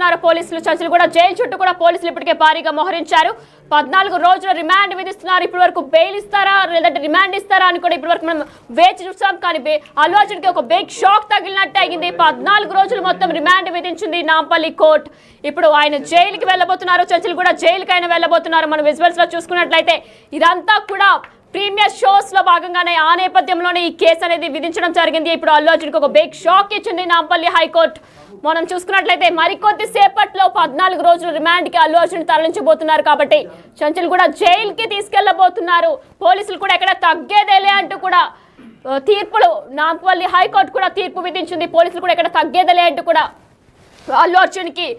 వెళ్ళబోతున్నారు పోలీసులు. చంచల్గూడ జైలు చుట్టూ కూడా పోలీసులు ఇప్పటికే భారీగా మోహరించారు. 14 రోజుల రిమాండ్ విధిస్తున్నారు. ఇప్పటి వరకు బెయిల్ ఇస్తారా లేదంటే రిమాండ్ ఇస్తారా అని కూడా ఇప్పటి వరకు మనం వేచి చూసాం. కానీ అల్లు అర్జున్కి ఒక బిగ్ షాక్ తగిలినట్టు అయింది. 14 రోజులు మొత్తం రిమాండ్ విధించింది నాంపల్లి కోర్టు. ఇప్పుడు ఆయన జైలుకి వెళ్ళబోతున్నారు. చంచల్గూడ జైలుకి ఆయన వెళ్ళబోతున్నారు. మనం విజువల్స్ లో చూసుకున్నట్లయితే ఇదంతా కూడా ప్రీమియర్ షోస్ లో భాగంగానే ఆ నేపథ్యంలోనే ఈ కేసు అనేది విధించడం జరిగింది. ఇప్పుడు అల్లు అర్జున్కి ఒక బిగ్ షాక్ ఇచ్చింది నాంపల్లి హైకోర్టు. మనం చూసుకున్నట్లయితే మరికొద్ది సేపట్లో 14 రోజుల రిమాండ్ కి అల్లు అర్జున్ తరలించబోతున్నారు. కాబట్టి చంచల్గూడ జైలుకి తీసుకెళ్లబోతున్నారు. పోలీసులు కూడా ఎక్కడ తగ్గేదేలే అంటూ కూడా తీర్పులు నాంపల్లి హైకోర్టు కూడా తీర్పు విధించింది. పోలీసులు కూడా ఎక్కడ తగ్గేదేలే అంటూ కూడా అల్లు అర్జున్కి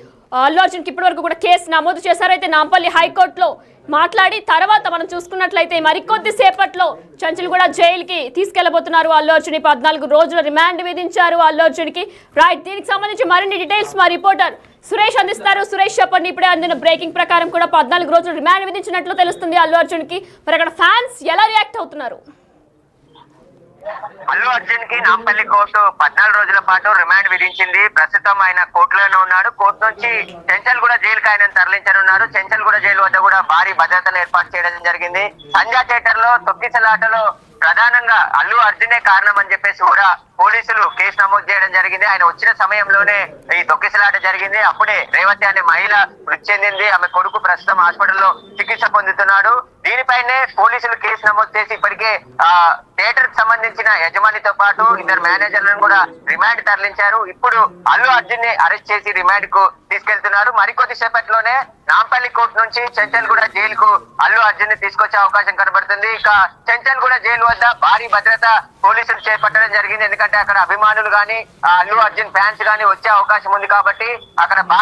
ఇప్పటి వరకు కూడా కేసు నమోదు చేశారు. అయితే నాంపల్లి హైకోర్టులో మాట్లాడి తర్వాత మనం చూసుకున్నట్లయితే మరికొద్ది సేపట్లో చంచల్గూడ జైలుకి తీసుకెళ్లబోతున్నారు అల్లు అర్జున్. 14 రోజుల రిమాండ్ విధించారు అల్లు అర్జున్కి. రైట్, దీనికి సంబంధించి మరిన్ని డీటెయిల్స్ మా రిపోర్టర్ సురేష్ అందిస్తారు. సురేష్ చెప్పండి, ఇప్పుడే అందిన బ్రేకింగ్ ప్రకారం కూడా 14 రోజుల రిమాండ్ విధించినట్లు తెలుస్తుంది అల్లు అర్జున్కి. మరి అక్కడ ఫ్యాన్స్ ఎలా రియాక్ట్ అవుతున్నారు? అల్లు అర్జున్ కి నాంపల్లి కోర్టు 14 రోజుల పాటు రిమాండ్ విధించింది. ప్రస్తుతం ఆయన కోర్టులోనే ఉన్నాడు. కోర్టు నుంచి చంచల్గూడ జైలుకి ఆయన తరలించనున్నారు. చంచల్గూడ జైలు వద్ద కూడా భారీ భద్రతను ఏర్పాటు చేయడం జరిగింది. సంజా థియేటర్ లో తొక్కిసలాటలో ప్రధానంగా అల్లు అర్జునే కారణం అని చెప్పేసి కూడా పోలీసులు కేసు నమోదు చేయడం జరిగింది. ఆయన వచ్చిన సమయంలోనే ఈ తొక్కిసలాట జరిగింది. అప్పుడే రేవతి అనే మహిళ మృతి చెందింది. ఆమె కొడుకు ప్రస్తుతం హాస్పిటల్లో చికిత్స పొందుతున్నాడు. దీనిపైనే పోలీసులు కేసు నమోదు చేసి ఇప్పటికే థియేటర్ కి సంబంధించిన యజమానితో పాటు 2 మేనేజర్లను కూడా రిమాండ్ తరలించారు. ఇప్పుడు అల్లు అర్జున్ ని అరెస్ట్ చేసి రిమాండ్ కు తీసుకెళ్తున్నారు. మరికొద్ది సేపట్లోనే నాంపల్లి కోర్టు నుంచి చంచల్గూడ జైలుకు అల్లు అర్జున్ ని తీసుకొచ్చే అవకాశం కనబడుతుంది. ఇక చంచల్గూడ జైలు వద్ద భారీ భద్రత పోలీసులు చేపట్టడం జరిగింది. ఎందుకంటే అక్కడ అభిమానులు గాని అల్లు అర్జున్ ఫ్యాన్స్ గాని వచ్చే అవకాశం ఉంది కాబట్టి అక్కడ